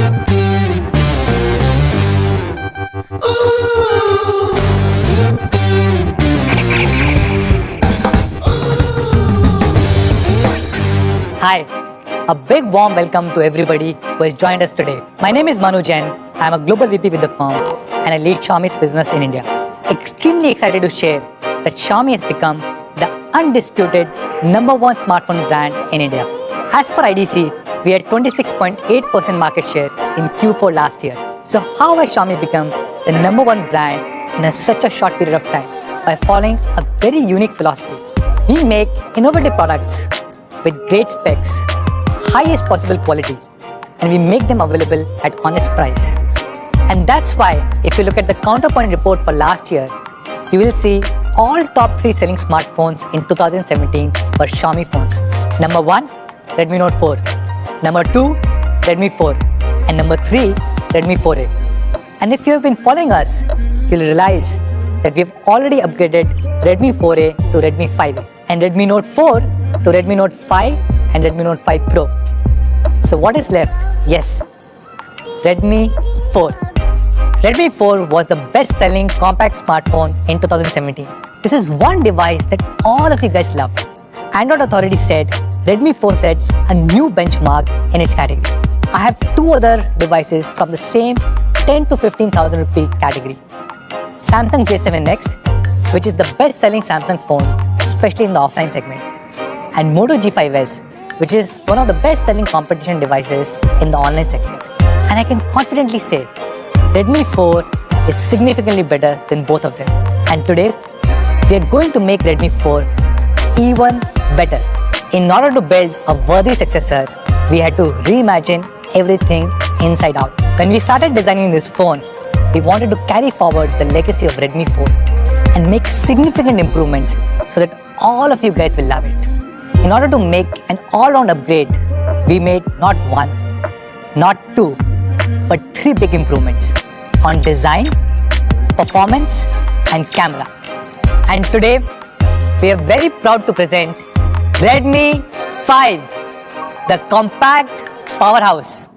Hi, a big warm welcome to everybody who has joined us today. My name is Manu Jain. I am a global VP with the firm and I lead Xiaomi's business in India. Extremely excited to share that Xiaomi has become the undisputed #1 smartphone brand in India. As per IDC, we had 26.8% market share in Q4 last year. So how has Xiaomi become the #1 brand in such a short period of time? By following a very unique philosophy. We make innovative products with great specs, highest possible quality, and we make them available at honest price. And that's why if you look at the Counterpoint report for last year, you will see all top 3 selling smartphones in 2017 were Xiaomi phones. Number 1, Redmi Note 4. Number 2, Redmi 4. And number 3, Redmi 4A. And if you have been following us, you'll realize that we've already upgraded Redmi 4A to Redmi 5A and Redmi Note 4 to Redmi Note 5 and Redmi Note 5 Pro. So what is left? Yes, Redmi 4. Redmi 4 was the best-selling compact smartphone in 2017. This is one device that all of you guys love. Android Authority said Redmi 4 sets a new benchmark in its category. I have 2 other devices from the same 10 to 15,000 rupee category. Samsung J7 Next, which is the best-selling Samsung phone, especially in the offline segment. And Moto G5s, which is one of the best-selling competition devices in the online segment. And I can confidently say, Redmi 4 is significantly better than both of them. And today, we are going to make Redmi 4 even better. In order to build a worthy successor, we had to reimagine everything inside out. When we started designing this phone, we wanted to carry forward the legacy of Redmi 4 and make significant improvements so that all of you guys will love it. In order to make an all-round upgrade, we made not 1, not 2, but 3 big improvements on design, performance, and camera. And today, we are very proud to present Redmi 5, the compact powerhouse.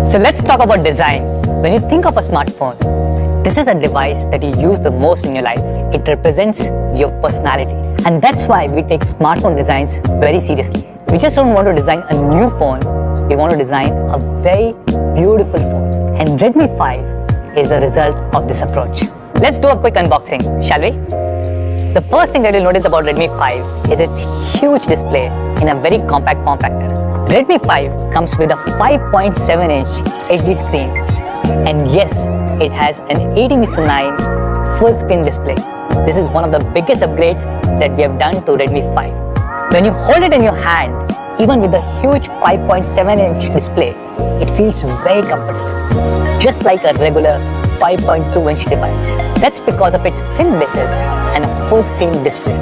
So let's talk about design. When you think of a smartphone, this is the device that you use the most in your life. It represents your personality. And that's why we take smartphone designs very seriously. We just don't want to design a new phone. We want to design a very beautiful phone. And Redmi 5 is the result of this approach. Let's do a quick unboxing, shall we? The first thing that you'll notice about Redmi 5 is its huge display in a very compact form factor. Redmi 5 comes with a 5.7-inch HD screen, and yes, it has an 18:9 full-screen display. This is one of the biggest upgrades that we have done to Redmi 5. When you hold it in your hand, even with the huge 5.7-inch display, it feels very comfortable, just like a regular 5.2-inch device. That's because of its thin bases and a full-screen display.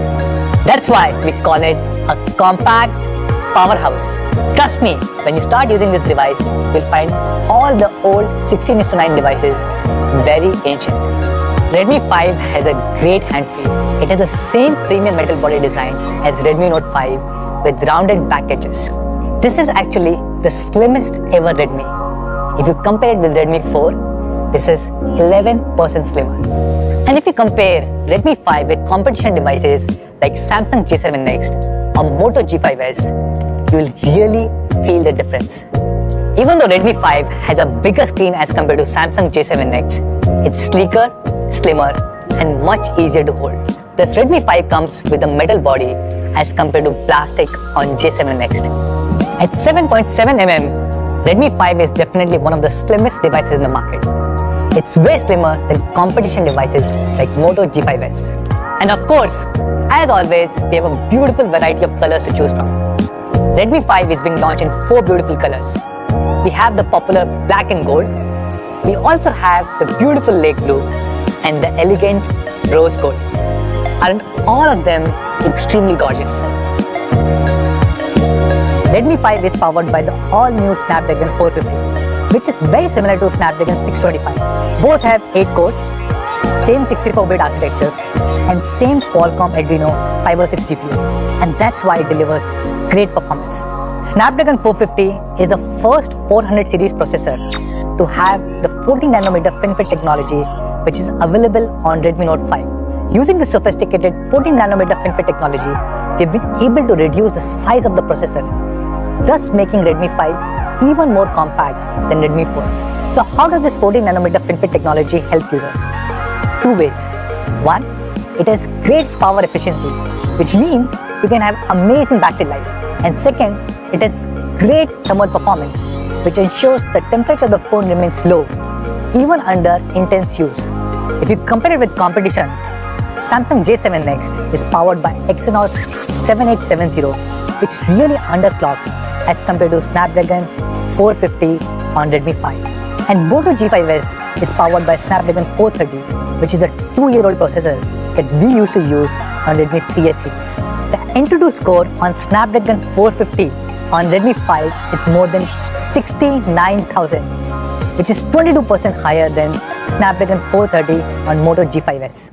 That's why we call it a compact powerhouse. Trust me, when you start using this device, you'll find all the old 16:9 devices very ancient. Redmi 5 has a great hand feel. It has the same premium metal body design as Redmi Note 5 with rounded back edges. This is actually the slimmest ever Redmi. If you compare it with Redmi 4, this is 11% slimmer. And if you compare Redmi 5 with competition devices like Samsung J7 Next or Moto G5s, you will really feel the difference. Even though Redmi 5 has a bigger screen as compared to Samsung J7 Next, it's sleeker, slimmer, and much easier to hold. Plus, Redmi 5 comes with a metal body as compared to plastic on J7 Next. At 7.7 mm, Redmi 5 is definitely one of the slimmest devices in the market. It's way slimmer than competition devices like Moto G5s. And of course, as always, we have a beautiful variety of colors to choose from. Redmi 5 is being launched in 4 beautiful colors: we have the popular black and gold. We also have the beautiful lake blue and the elegant rose gold. And all of them extremely gorgeous. Redmi 5 is powered by the all-new Snapdragon 450, which is very similar to Snapdragon 625. Both have 8 cores, same 64-bit architecture, and same Qualcomm Adreno 506 GPU, and that's why it delivers great performance. Snapdragon 450 is the first 400 series processor to have the 14nm FinFET technology, which is available on Redmi Note 5. Using the sophisticated 14nm FinFET technology, we've been able to reduce the size of the processor, thus making Redmi 5 even more compact than Redmi 4. So how does this 14nm FinFET technology help users? Two ways. One, it has great power efficiency, which means you can have amazing battery life. And second, it has great thermal performance, which ensures the temperature of the phone remains low, even under intense use. If you compare it with competition, Samsung J7 Next is powered by Exynos 7870, which really underclocks as compared to Snapdragon 450 on Redmi 5. And Moto G5s is powered by Snapdragon 430, which is a 2-year-old processor that we used to use on Redmi 3S series. The Antutu score on Snapdragon 450 on Redmi 5 is more than 69,000, which is 22% higher than Snapdragon 430 on Moto G5s.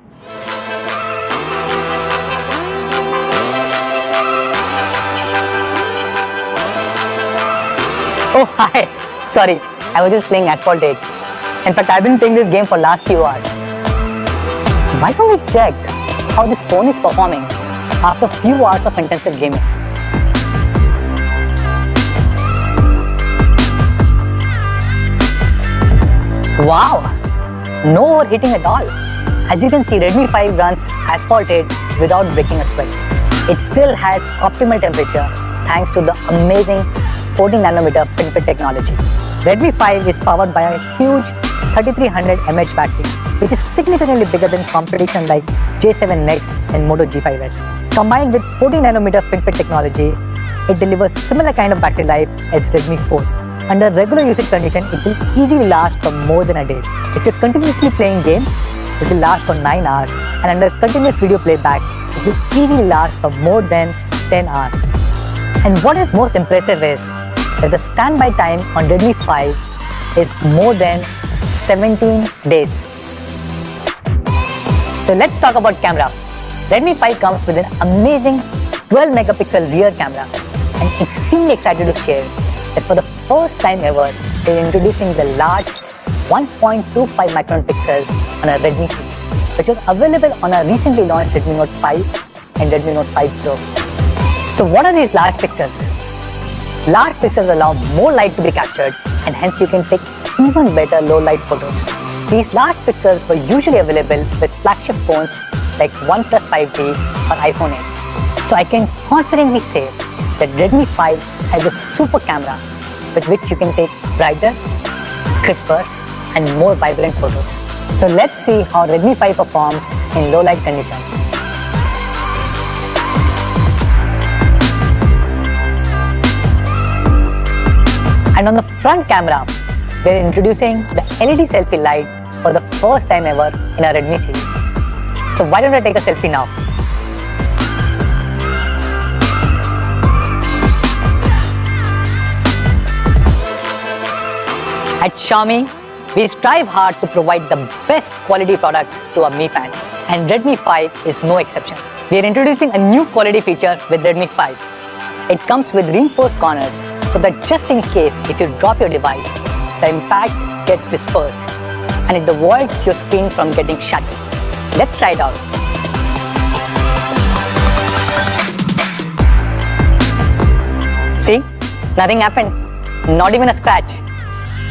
Oh hi, sorry, I was just playing Asphalt 8. In fact, I've been playing this game for last few hours. Why don't we check how this phone is performing after a few hours of intensive gaming? Wow, no overheating at all. As you can see, Redmi 5 runs Asphalt 8 without breaking a sweat. It still has optimal temperature thanks to the amazing 14nm FinFET technology. Redmi 5 is powered by a huge 3300 mAh battery, which is significantly bigger than competition like J7 Next and Moto G5s. Combined with 14nm FinFET technology, it delivers similar kind of battery life as Redmi 4. Under regular usage condition, it will easily last for more than a day. If you're continuously playing games, it will last for 9 hours, and under continuous video playback, it will easily last for more than 10 hours. And what is most impressive is that the standby time on Redmi 5 is more than 17 days. So let's talk about camera. Redmi 5 comes with an amazing 12 megapixel rear camera. I'm extremely excited to share that for the first time ever, they're introducing the large 1.25 micron pixels on a Redmi series, which was available on a recently launched Redmi Note 5 and Redmi Note 5 Pro. So what are these large pixels? Large pixels allow more light to be captured, and hence you can take even better low light photos. These large pixels were usually available with flagship phones like OnePlus 5T or iPhone 8. So I can confidently say that Redmi 5 has a super camera with which you can take brighter, crisper and more vibrant photos. So let's see how Redmi 5 performs in low light conditions. And on the front camera, we're introducing the LED selfie light for the first time ever in our Redmi series. So why don't I take a selfie now? At Xiaomi, we strive hard to provide the best quality products to our Mi fans, and Redmi 5 is no exception. We are introducing a new quality feature with Redmi 5. It comes with reinforced corners so that just in case if you drop your device, the impact gets dispersed and it avoids your screen from getting shattered. Let's try it out. See, nothing happened, not even a scratch.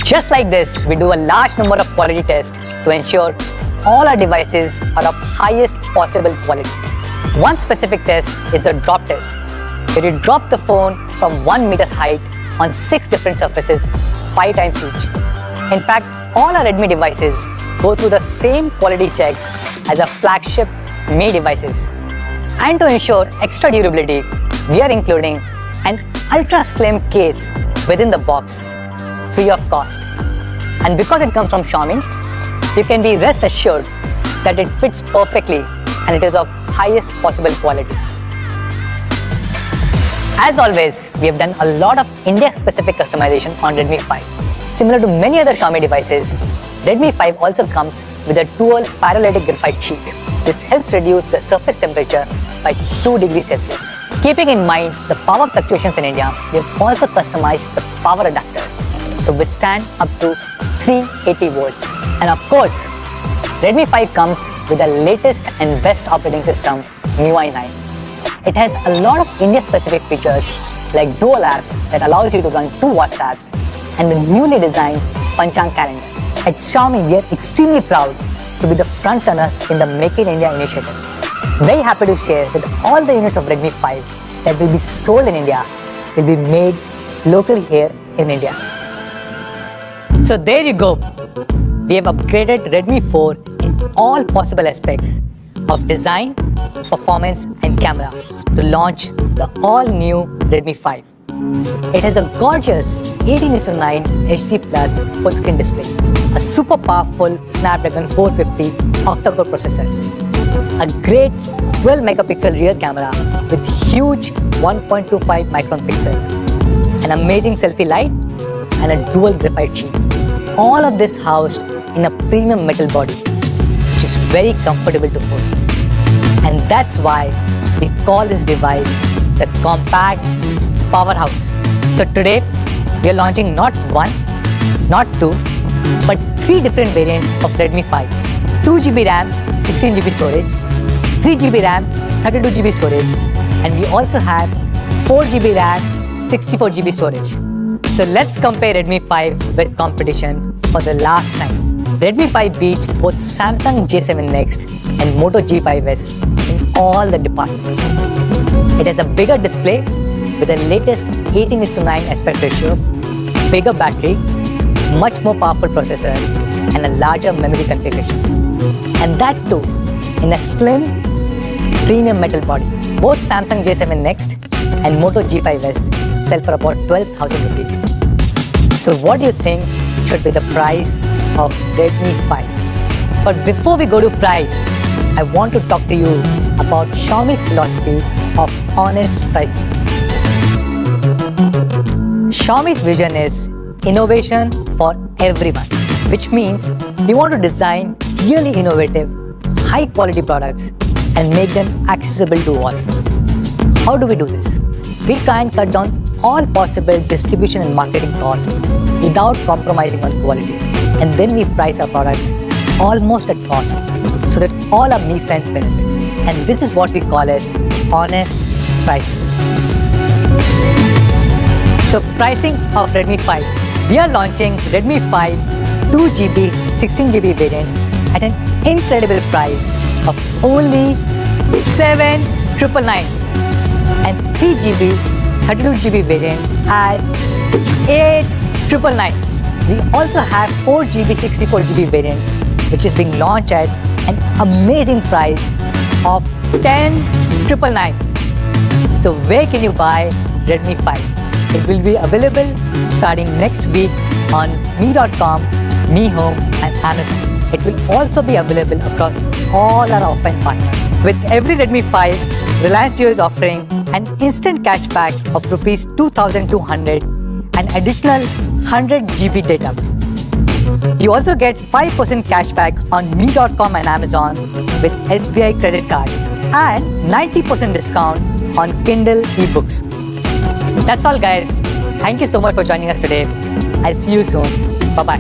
Just like this, we do a large number of quality tests to ensure all our devices are of highest possible quality. One specific test is the drop test, where you drop the phone from 1 meter height on 6 different surfaces 5 times each. In fact, all our Redmi devices go through the same quality checks as our flagship Mi devices. And to ensure extra durability, we are including an ultra slim case within the box, free of cost. And because it comes from Xiaomi, you can be rest assured that it fits perfectly and it is of highest possible quality. As always, we have done a lot of India-specific customization on Redmi 5. Similar to many other Xiaomi devices, Redmi 5 also comes with a dual paralytic graphite sheet. This helps reduce the surface temperature by 2 degrees Celsius. Keeping in mind the power fluctuations in India, we have also customized the power adapter to withstand up to 380 volts. And of course, Redmi 5 comes with the latest and best operating system, MIUI 9. It has a lot of India-specific features like dual apps that allows you to run 2 WhatsApps and the newly designed Panchang calendar. At Xiaomi, we are extremely proud to be the front runners in the Make in India initiative. Very happy to share that all the units of Redmi 5 that will be sold in India will be made locally here in India. So there you go. We have upgraded Redmi 4 in all possible aspects of design, performance and camera to launch the all-new Redmi 5. It has a gorgeous 18:9 HD Plus full-screen display, a super powerful Snapdragon 450 octa-core processor, a great 12 megapixel rear camera with huge 1.25 micron pixel, an amazing selfie light and a dual graphite sheet. All of this housed in a premium metal body, which is very comfortable to hold. And that's why we call this device the compact powerhouse. So today we are launching not 1, not 2, but 3 different variants of Redmi 5. 2GB RAM, 16GB storage, 3GB RAM, 32GB storage, and we also have 4GB RAM, 64GB storage. So let's compare Redmi 5 with competition for the last time. Redmi 5 beats both Samsung J7 Next and Moto G5s in all the departments. It has a bigger display with the latest 18:9 aspect ratio, bigger battery, much more powerful processor and a larger memory configuration. And that too in a slim premium metal body. Both Samsung J7 Next and Moto G5s sell for about 12,000 rupees. So what do you think should be the price of Redmi 5? But before we go to price, I want to talk to you about Xiaomi's philosophy of honest pricing. Xiaomi's vision is innovation for everyone, which means we want to design really innovative, high quality products and make them accessible to all. How do we do this? We try and cut down all possible distribution and marketing costs without compromising on quality. And then we price our products almost at cost so that all our Mi friends benefit. And this is what we call as honest pricing. So pricing of Redmi 5. We are launching Redmi 5 2GB 16GB variant at an incredible price of only 7,999 and 3GB 32GB variant at 8,999. We also have 4GB 64GB variant which is being launched at an amazing price of 10,999. So where can you buy Redmi 5? It will be available starting next week on Mi.com, Mi Home and Amazon. It will also be available across all our offline partners. With every Redmi 5, Reliance Jio is offering an instant cashback of Rs 2,200 and additional 100 GB data. You also get 5% cashback on Mi.com and Amazon with SBI credit cards and 90% discount on Kindle ebooks. That's all guys. Thank you so much for joining us today. I'll see you soon. Bye-bye.